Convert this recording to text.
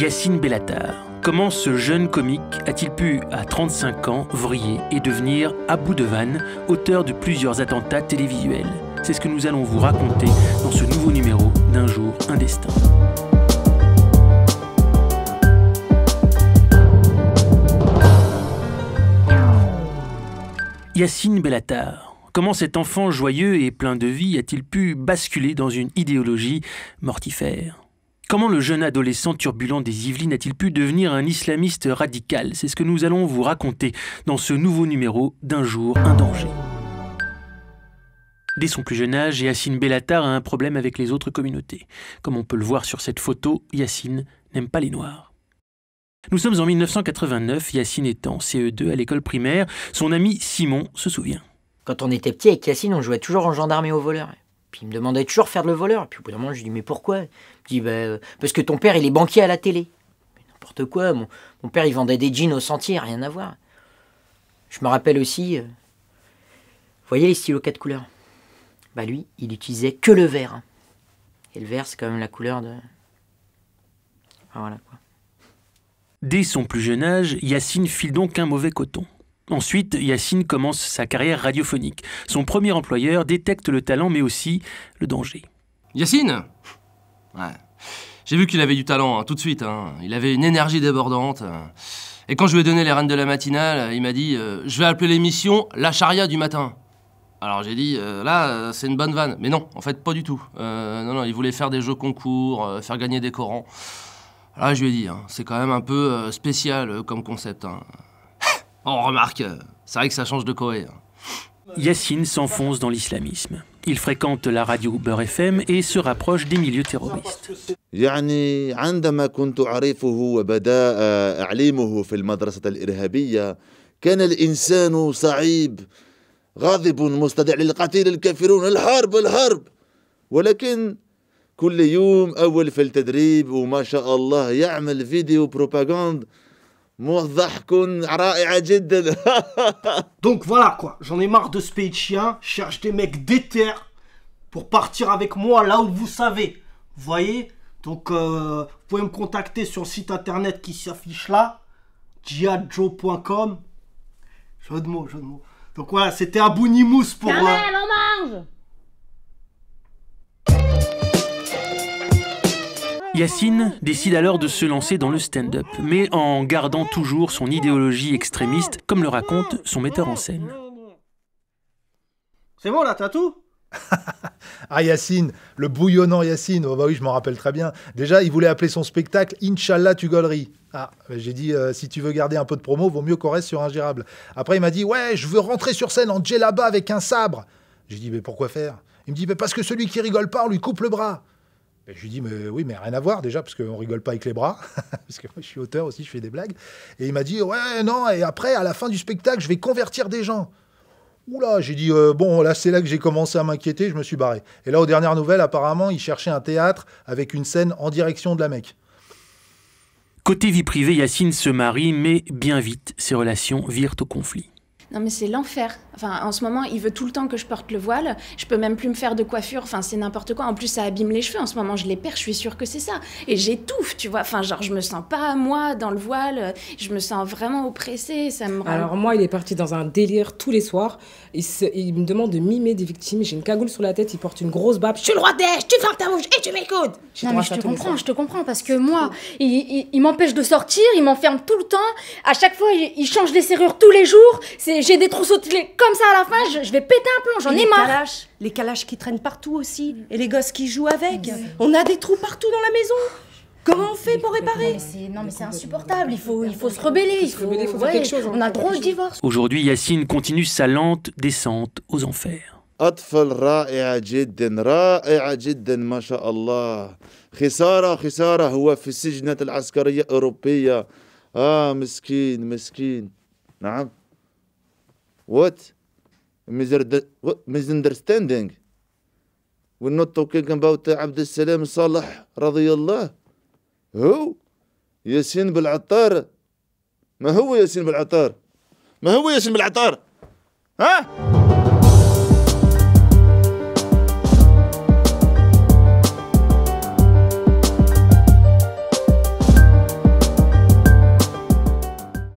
Yacine Bellatar. Comment ce jeune comique a-t-il pu, à 35 ans, vriller et devenir Abou Devan, auteur de plusieurs attentats télévisuels? C'est ce que nous allons vous raconter dans ce nouveau numéro d'Un jour, un destin. Yacine Bellatar. Comment cet enfant joyeux et plein de vie a-t-il pu basculer dans une idéologie mortifère? Comment le jeune adolescent turbulent des Yvelines a-t-il pu devenir un islamiste radical? C'est ce que nous allons vous raconter dans ce nouveau numéro d'Un jour, un danger. Dès son plus jeune âge, Yacine Bellatar a un problème avec les autres communautés. Comme on peut le voir sur cette photo, Yacine n'aime pas les Noirs. Nous sommes en 1989, Yacine est en CE2 à l'école primaire. Son ami Simon se souvient. Quand on était petit avec Yacine, on jouait toujours en gendarme et au voleur. Puis il me demandait toujours faire le voleur. Puis au bout d'un moment, je lui dis mais pourquoi? Il me dit parce que ton père il est banquier à la télé. Mais n'importe quoi, mon père il vendait des jeans au sentier, rien à voir. Je me rappelle aussi, vous voyez les stylos 4 couleurs? Bah lui, il utilisait que le vert. Et le vert c'est quand même la couleur de... Ah, voilà quoi. Dès son plus jeune âge, Yacine file donc un mauvais coton. Ensuite, Yacine commence sa carrière radiophonique. Son premier employeur détecte le talent, mais aussi le danger. Yacine? Ouais. J'ai vu qu'il avait du talent, hein, tout de suite. Hein. Il avait une énergie débordante. Et quand je lui ai donné les rênes de la matinale, il m'a dit « Je vais appeler l'émission La Charia du matin ». Alors j'ai dit là, c'est une bonne vanne. Mais non, en fait, pas du tout. Non, il voulait faire des jeux concours, faire gagner des Corans. Là, je lui ai dit, hein, c'est quand même un peu spécial comme concept. Hein. On remarque, c'est vrai que ça change de Corée. Hein. Yacine s'enfonce dans l'islamisme. Il fréquente la radio Beurre FM et se rapproche des milieux terroristes. يعني عندما كنت أعرفه وبدأ أعليمه في المدرسة الإرهابية كان الإنسان صعيب غاضب مستدع للقتيل الكافرون الحرب ولكن كل يوم أول في التدريب وما شاء الله يعمل فيديو بروباغاند ضحك رائع جدا. Donc voilà quoi, j'en ai marre de ce pays de chien, je cherche des mecs déter pour partir avec moi là où vous savez. Vous voyez? Donc vous pouvez me contacter sur le site internet qui s'affiche là, jihadjoe.com. Jeu de mots. Donc voilà, c'était Abou Nimous pour... Kamel, on mange! Yacine décide alors de se lancer dans le stand-up, mais en gardant toujours son idéologie extrémiste, comme le raconte son metteur en scène. C'est bon là, t'as tout? Ah Yacine, le bouillonnant Yacine, oh bah oui je m'en rappelle très bien. Déjà il voulait appeler son spectacle Inch'Allah tu gauleries. Ah, j'ai dit si tu veux garder un peu de promo, vaut mieux qu'on reste sur Ingérable. Après il m'a dit ouais je veux rentrer sur scène en djellaba avec un sabre. J'ai dit mais pourquoi faire? Il me dit mais parce que celui qui rigole pas on lui coupe le bras. Et je lui dis mais oui mais rien à voir déjà parce qu'on rigole pas avec les bras parce que moi je suis auteur aussi, je fais des blagues. Et il m'a dit ouais non et après à la fin du spectacle je vais convertir des gens. Oula, j'ai dit bon là c'est là que j'ai commencé à m'inquiéter, je me suis barré. Et là aux dernières nouvelles apparemment il cherchait un théâtre avec une scène en direction de la Mecque. Côté vie privée, Yacine se marie, mais bien vite ses relations virent au conflit. Non mais c'est l'enfer. Enfin, en ce moment, il veut tout le temps que je porte le voile. Je peux même plus me faire de coiffure. Enfin, c'est n'importe quoi. En plus, ça abîme les cheveux. En ce moment, je les perds. Je suis sûre que c'est ça. Et j'étouffe, tu vois. Enfin, genre, je me sens pas moi dans le voile. Je me sens vraiment oppressée. Ça me rend... Alors moi, il est parti dans un délire tous les soirs. Il me demande de mimer des victimes. J'ai une cagoule sur la tête. Il porte une grosse barbe. Je suis le roi des neiges. Tu fermes ta bouche et tu m'écoutes. Non mais je te comprends parce que moi, il m'empêche de sortir. Il m'enferme tout le temps. À chaque fois, il change les serrures tous les jours. J'ai des trousseaux comme ça à la fin, je vais péter un plomb, j'en ai marre. Les calaches qui traînent partout aussi, et les gosses qui jouent avec. On a des trous partout dans la maison. Comment on fait pour réparer? Non mais c'est insupportable, il faut se rebeller, il faut faire quelque chose. On a droit au divorce. Aujourd'hui, Yacine continue sa lente descente aux enfers. أطفال رائعة جدا ما شاء الله خسارة هو في السجنات العسكرية الأوروبية مسكين نعم What? Misunderstanding. We're not talking about عبد السلام صالح رضي الله. Who? ياسين بالعطار. ما هو ياسين بالعطار؟ ها؟